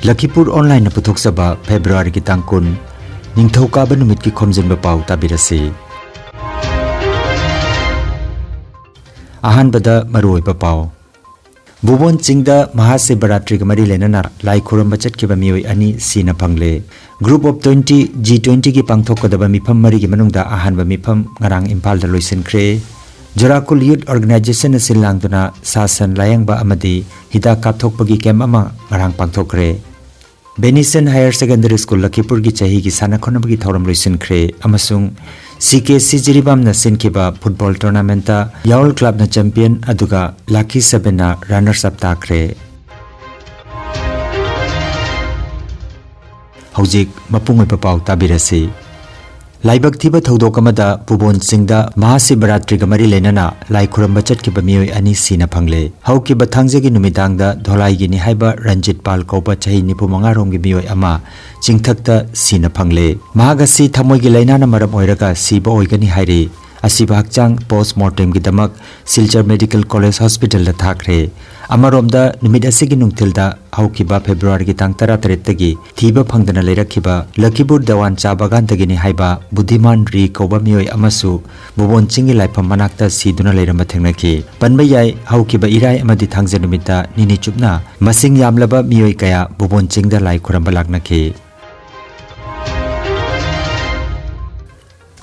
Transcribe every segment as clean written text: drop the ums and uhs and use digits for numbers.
Lakhipuronline puthokchaba February ki tangkun ningthauka numit ki Khomjinba Pao tabirasi. Ahanbada maruoiba Pao Bubon Chingda Mahasibaratri Mari Lenana Lakhipuronline chatkiba mioi ani sina phangle. Group of 20 G20 ki pangthokadaba mifam mari ki manungda ahanba mifam ngarang Impal da loisinkhre. Jorakul Youth Organization na silangduna sasan layangba amadi hida kapthokpagi kem ama ngarang pangthokre. Benison Higher Secondary School Lakhipur ki chahi ki sana khonabagi thoram loisinkhre amasung CKC Jiribam na sinkiba football tournament ta Yawl Club na champion aduga Lakhi 7 na runners up takre. Hojik mapungoi papau tabirasi. Laibak thiba thodok amada Pubon Singda Mahasibaratri ga mari lenana Lakhipuronline chatkiba mioi ani sina phangle. Haukiba thangjagi numidangda Dholai gi ni haiba Ranjit Pal koba chahi nipumanga rom gi mioi ama chingthakta sina phangle. Mahagasi thamoi gi lainana maram oiraga siba oigani hairi. Asiba hakchang postmortem gi damak Silchar Medical College Hospital da thakre. Amaromda numid asigi nungthilda haukiba February gi tang 13 tagi thiba phangdana leirakhiba Lakhipur Dewan Cha Bagan tagi ni haiba Buddhiman Ri koba mioi amasu Bubon Chingi laifam manakta siduna leirama thengnaki. Panbayai haukiba irai amadi thangja numita nini chupna masing yamlaba mioi kaya Bubon Chingda Lakhipuronline laknaki.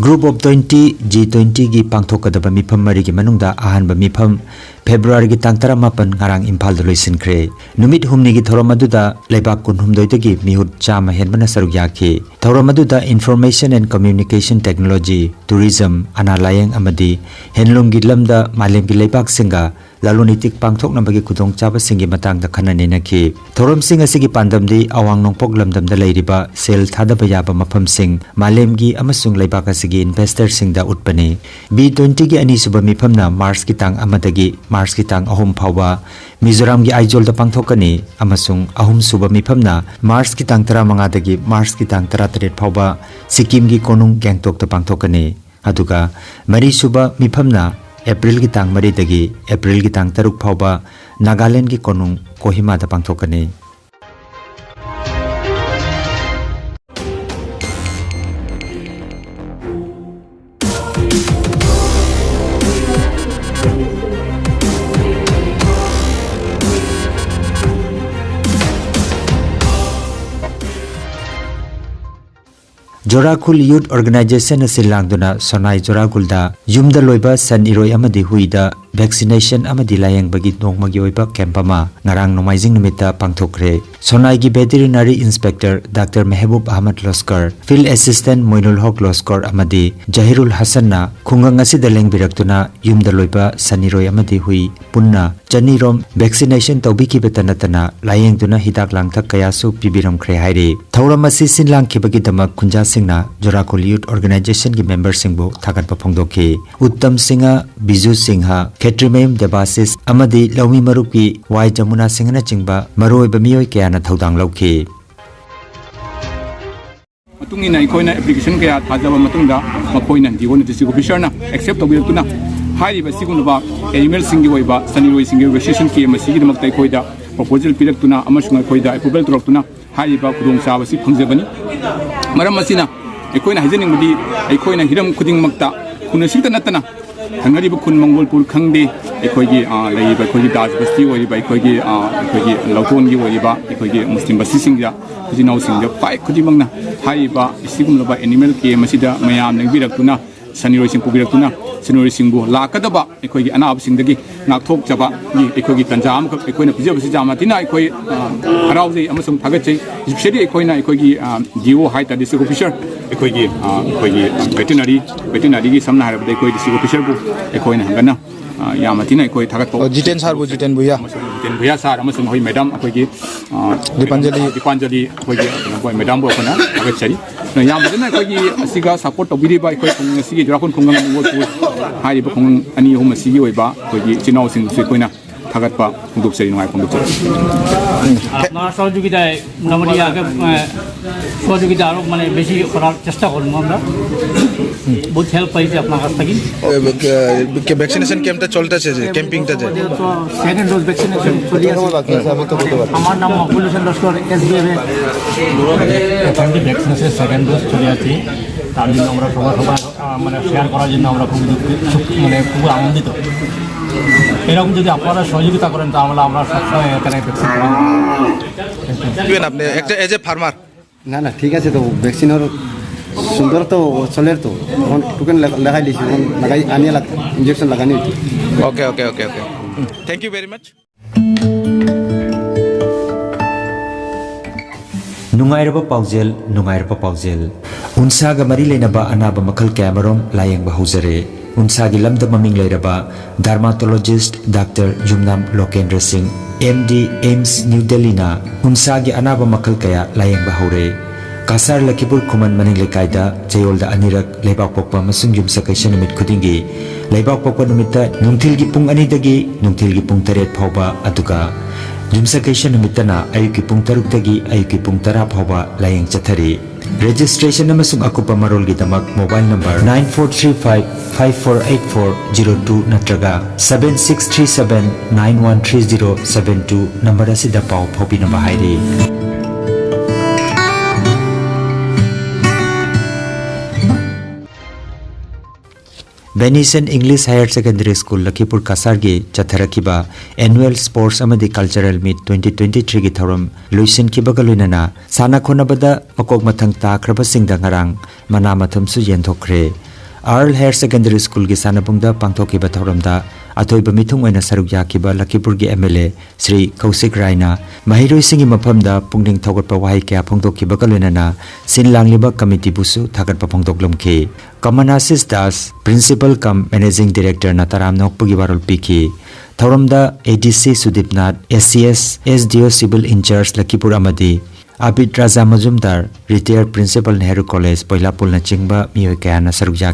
Group of 20 G20 gi pangthokadaba mifam mari gi manungda ahanba mifam February gi tang 18 ngarang Impal da loisinkhre. Numit humni gi thorom aduda leibak kunhumdoi dagi mihut chama henbana saruk yakhi. Thorom aduda Information and Communication Technology, Tourism, Analayang amadi Henlum gi lamda malem gi leibak singa lalonitik pangthok nambagi kudong chaba singi matang da khanani nakhi. Thorom sing asigi pandamdi awang nongpok lamdam da leiriba sel thadaba yaba mafam sing malem gi amasung leibak asigi investor sing da utpani. B20 gi ani suba mifam na Mars ki tang amadagi Mars ki tang ahum phawa Mizoram gi Aizol da pangthokani amasung ahum suba mifam na Mars ki tang 15 dagi Mars ki tang 13 phawa Sikkim gi konung Gangtok da pangthokani. Aduga mari suba mifam na April ki tang 3 dagi April ki tang 3 phawa Nagaland ki konung Kohima da pangthokani. Jorakul Youth Organization na silangduna Sonai Jorakulda yumda loiba san iroi amadi huida vaccination amadi layang bagi nongmagi oiba campama ngarang nomaijing numita pangthokre. Sonai gi veterinary inspector Dr. Mehboob Ahmad Loskar, field assistant Moinul Haq Loskar amadi Jahirul Hasan na khungang asida lengbirak yumda loiba san iroi amadi hui punna chanirom vaccination tawbiki betanatana layang duna hidak langthak kayasu pibiram khre hairi. Thauram asi sinlang khibagi damak kunja singna Jorakul Youth Organization ki member singbu thagatpa phongdoki. Uttam Singha, Biju Singha, Ketrimem Debasis amadi Laumi Maruki Wai Jamuna Singha chingba maroiba mioi kayana thaudang lauki. Matungina ikoina application kaya thajaba matungda makoina diwon district officer na accept tawbirtuna haiba sigunba animal singi oiba saniroi singi registration ki masigi damakta ikoida proposal piraktuna amasung ikoida approval turoktuna haiba khudong chaba si phangjabani. Maram masina ikoina hajening mudi ikoina hiram khuding makta kunasita natana hangariba kun Mongolpur khangde ikoigi laiba ikoigi das basti oiba ikoigi lauton gi oiba ikoigi muslim basti singja kujinau singja pai khudimangna haiba isigumlaba animal ke masida mayam nangbirakuna saniroi sing pubirakuna saniroi singbu lakadaba ikoigi anab singdagi ngakthok jaba ni ikoigi tanjam ka ikoina pijabasi jama tina ikoi harauji amasung thagachei especially ikoina ikoigi GO haita district officer ikoigi veterinary gi samna harabda ikoigi district officer bu ikoina hangana yamatina ikoi thagatpo jiten sar bu jiten buya sar amasung hoi madam ikoigi dipanjali ikoigi boy madam bu apana thagachari na yamadina ikoigi asiga support tobiriba ikoi asigi jorakun khungang ngol pu haiba khung ani hum asigi oiba ikoigi chinau sing su ikoina थागतपा फोंदोकचरी नुंगाई फोंदोकचरी আপনার সহযোগিতায় মোটামুটি আগে সহযোগিতা আরও মানে বেশি করার চেষ্টা করবো আমরা বহুত হেল্প পাইছি আপনার কাছ থেকে ভ্যাকসিনেশন ক্যাম্পটা চলতেছে যে ক্যাম্পিংটা যে তো সেকেন্ড ডোজ ভ্যাকসিনেশন চলে আছে আমার নাম মকবুল হোসেন লস্কর SBF এখন যে ভ্যাকসিনেশনের সেকেন্ড ডোজ চলে আছে তার জন্য আমরা সবাই মানে শেয়ার করার জন্য আমরা খুব মানে খুব আনন্দিত এরকম যদি আপনারা সহযোগিতা করেন তাহলে আমরা সবসময় এখানে ভ্যাকসিন আপনি একটা এজ এ ফার্মার না না ঠিক আছে তো ভ্যাকসিনের সুন্দর তো চলের তো এখন টোকেন লাগাই দিয়েছি এখন লাগাই আনিয়ে ইঞ্জেকশন লাগানি okay okay okay okay thank you very much Nungairaba paujel unsaga mari leinaba anaba makhal kamarom layeng bahuzare unsagi lamda maming leiraba dermatologist Dr. Jumnam Lokendra Singh MD AIMS New Delhi na unsagi anaba makhal kaya layeng bahore kasar Lakhipur Khuman maning lekaida jayolda anirak leibak pokpa masung yumsakaisha numit khudingi leibak pokpa numita nungthilgi pung ani dagi nungthilgi pung 8 phauba aduga yumsakaisha numitana ayuki pung 6 dagi ayuki pung 10 phauba layeng chathari registration amasung akupa marol gi damak mobile number 9435548402 natraga 7637913072 number asida pau phopi na bahairi Benison English Higher Secondary School Lakhipur Kasar gi chatharakiba annual sports amadi cultural meet 2023 gi thorum luisin kibaga luinana sana khonabada makok mathang ta khraba singda ngarang mana mathum su yen thokre Earl Higher Secondary School gi sanabungda pangthokiba thoramda athoiba mithung oina saruk yakiba Lakhipur gi MLA Sri Kausik Raina mahiroi singi maphamda pungning thogotpa wahai kya phongdokkiba kaluinana sinlangliba committee busu thagatpa phongdoklomki Kamanasis Das Principal cum Managing Director Nataram Nokpugi Barol Piki Thoramda ADC Sudipnath SCS SDO Civil In Charge Lakhipur Amadi Abid Raza Majumdar Retired Principal Nehru College Poilapul na chingba miyoy kaya na sarugya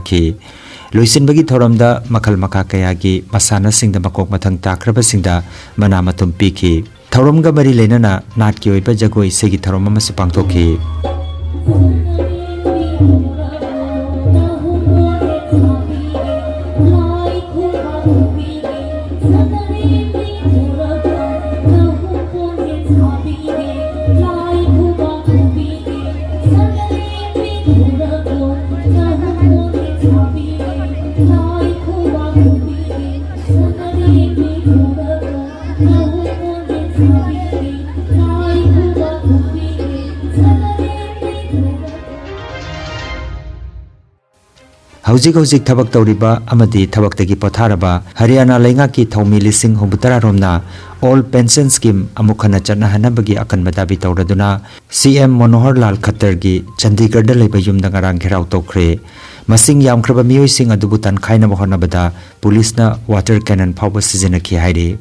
Luisinbagi thoramda makal maka kaya gi masana singda makok mathang takraba singda manamatum piki thoramga bari lenana nat ki oiba jagoi segi thorama masu pangthoki Hauzik thabak tawriba amadi thabak tagi potharaba Haryana Lainga ki thaumi lising hombutara romna all pension scheme amukhana chana hanabagi akan madabi tawraduna CM Manohar Lal Khattar gi Chandigarh da leiba yumda ngarang gherau tokre masing yamkhraba miyoi sing adubu tan khaina bahona bada police na water cannon phawba sizina ki haire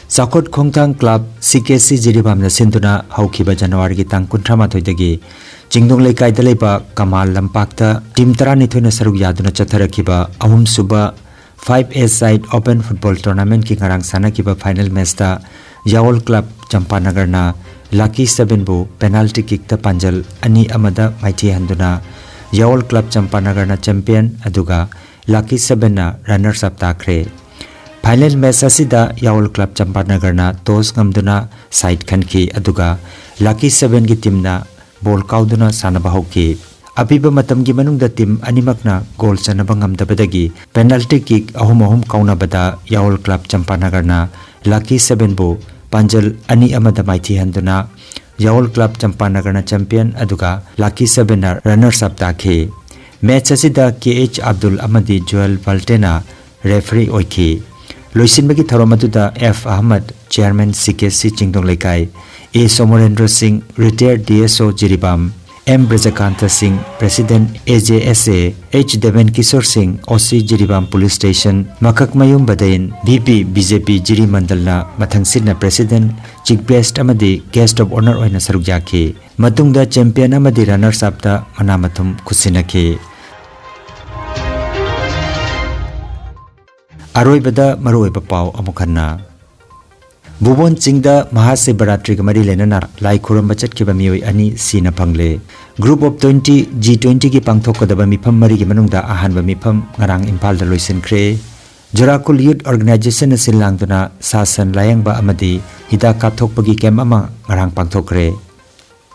Sakot Khongtang Club CKC Jiribam na sinduna haukiba January gi tang 38 dagi Jingdong Lekai Daleba Kamal Lampakta Team Taranithoy na saruk yaduna chatharakiba ahum suba 5A side Open Football Tournament ki ngarang sanakiba final match ta Yaol Club Champanagar na Lucky 7 bu penalty kick ta panjal ani amada maithi handuna Yaol Club Champanagar na champion aduga Lucky 7 na runners up takre Final match asida Yaol Club Champanagar na toss ngamduna side khanki aduga Lucky 7 gi team na ball kauduna sanaba hoki apiba matam gi manungda team animakna goal chanaba ngamdabadagi penalty kick ahum kauna bada Yaol Club Champanagar na Lucky 7 bu panjal ani amada maithi handuna Yaol Club Champanagar na champion aduga Lucky 7 na runners up takhe match asida KH Abdul Amadi Joel Valtena referee oiki Loisinbagi Tharomaduda F Ahmad Chairman CKC Jingdong Lekai A Somorendra Singh Retired DSO Jiribam M Brajakanta Singh President AJSA H Deven Kishore Singh OC Jiribam Police Station Makak Mayum Badain VP BJP Jiri Mandalna Mathangsidna President Chief Guest Amadi Guest of Honor oina sarukyaki Matungda Champion Amadi Runners Up ta Manamathum Khusinaki Aroibada maroiba pau amukhanna Bubon Chingda Mahashivaratri ka mari lenana lai khuramba chatkiba mioi ani sina phangle Group of 20 G20 ki pangthokadaba mifam mari ki manungda ahanba mifam ngarang Imphal da loisinkhre Jorakul Youth Organization silangduna sasan layangba amadi hida kapthokpagi kem ama ngarang pangthokre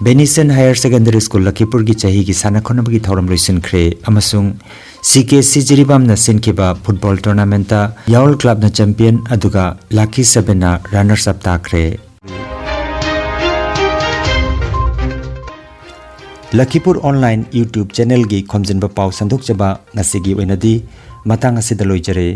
Benison Higher Secondary School Lakhipur ki chahi ki sana khonabagi thoram loisinkhre amasung CKC Jiribam na sinkiba football tournament ta Yaul Club na champion aduga Lakhi 7 na runners up takre Lakhipuronline YouTube channel gi Khomjinba Pao sandok chaba ngasigi oinadi matang asida loijare